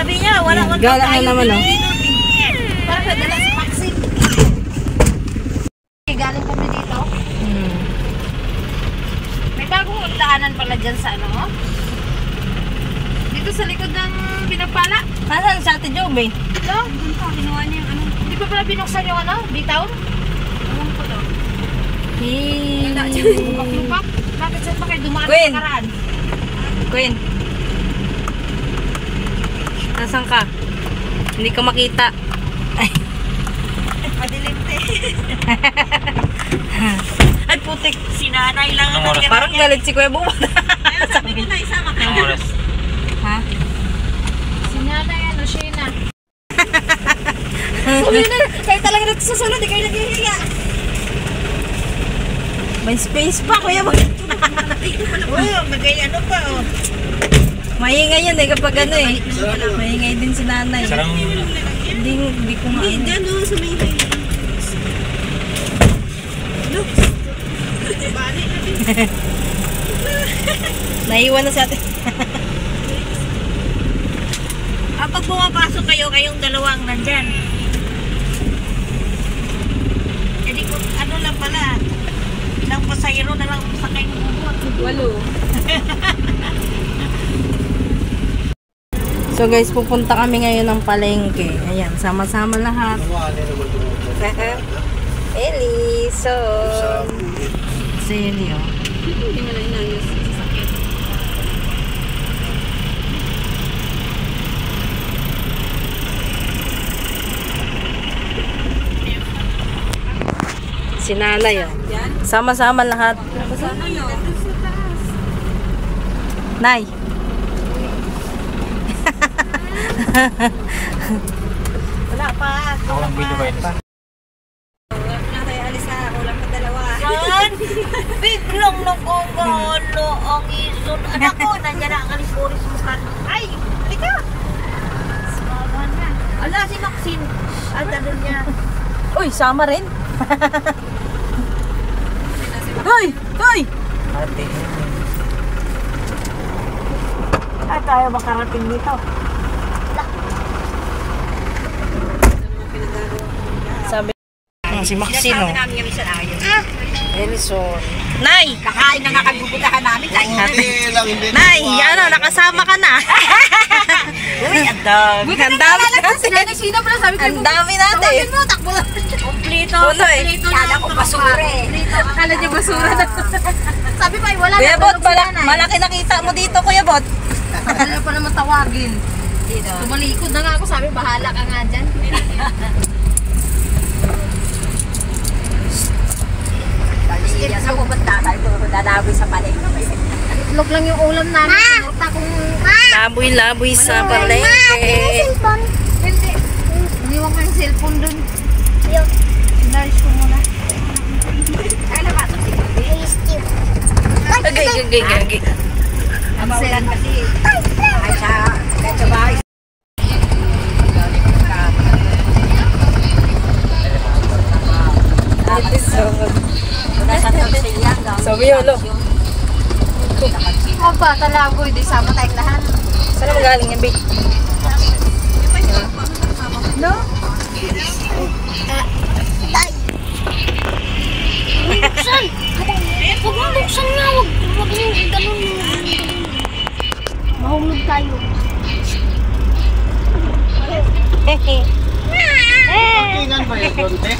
Sabi niya, wala ko galang na naman, oh. Parang nadala sa vaccine. Galing kami dito. May bagong daanan pala dyan sa ano. Dito sa likod ng Pinagpala. Nasaan sa Ate Jobe? Ito, ginawa niya yung ano. Hindi pa pala binuksan yung ano, bitaw? Ewan ko daw. Lupak-lupak. Bakit saan pa kayo dumaan Queen. sa karaan? Queen. Nasaan ka? Hindi ko makita. Ay. Madilimte. Ay, putik. Sinanay lang ang natira. Parang galit si Kuya Bubot. Ayun, sabi ko na isama ka. Ha? Sinanay, ano, Sheena. Sabi na, kayo talaga nagsusunod, di kayo naghihiya. May space pa, Kuya Bubot. Uy, magay ano pa, oh. Maingay yan eh kapag ano eh. Maingay din si nanay. Hindi ko nga. Hindi, dyan o, sa may look. Balik na din. Naiwan na si ate. Pag pumapasok kayo, kayong dalawang nandyan. E di ko, ano lang pala. Ilang pasayro na lang sakay ng bubot. 8. So guys, pupunta kami ngayon ng palengke. Ayan, sama-sama lahat. Eli, so... Eli, oh. Hindi mo lang inayos sa sakit. Si nanay, oh. Sama-sama lahat. Nay. Wala pa. Walang video ba yun? Wala tayo alis na. Wala pa dalawa. Yan! Biglang nagugalo ang ison. Anak ko, nandiyan na ang alis-oris mo ka. Ay! Halika! Samahan na. Ala, si Maxine. At ano niya. Uy, sama rin. Hoy! Hoy! Ate. At tayo makarating dito. Sabi si Maxino. Sinasabi namin yung isa na ayos. Elison. Nay! Kakain na nga kagbubutahan namin. Nay, ano, nakasama ka na. Uy, ang dami. Ang dami natin. Sino pala sabi ko? Ang dami natin. Tawagin mo, takbo. Kompleto. Puno eh. Kala ko basura eh. Akala niya basura na. Sabi pa, wala Kuya na. Bot, malaki nakita mo dito, Kuya Bot. Akala pa naman tawagin. Tumalikod na nga ako. Sabi, bahala ka nga dyan. Sa pupunta tayo, dadaboy sa palengke. Itlog lang yung ulam namin. Sinurta kung... Laboy-laboy sa palengke. Hindi. Iniwan ko yung cellphone dun. Narish ko muna. Ay, napasok si Gabi. Gagi. Ang cellphone kasi. Ay, sa bahay. Sabi yun, lo. Opa, talagoy. Di sama tayong lahat. Saan naman galing yan, babe? No? Buksan! Huwag mo buksan nga! Huwag yung ganun. Mahulog tayo. Pakingan ba yun, Conte?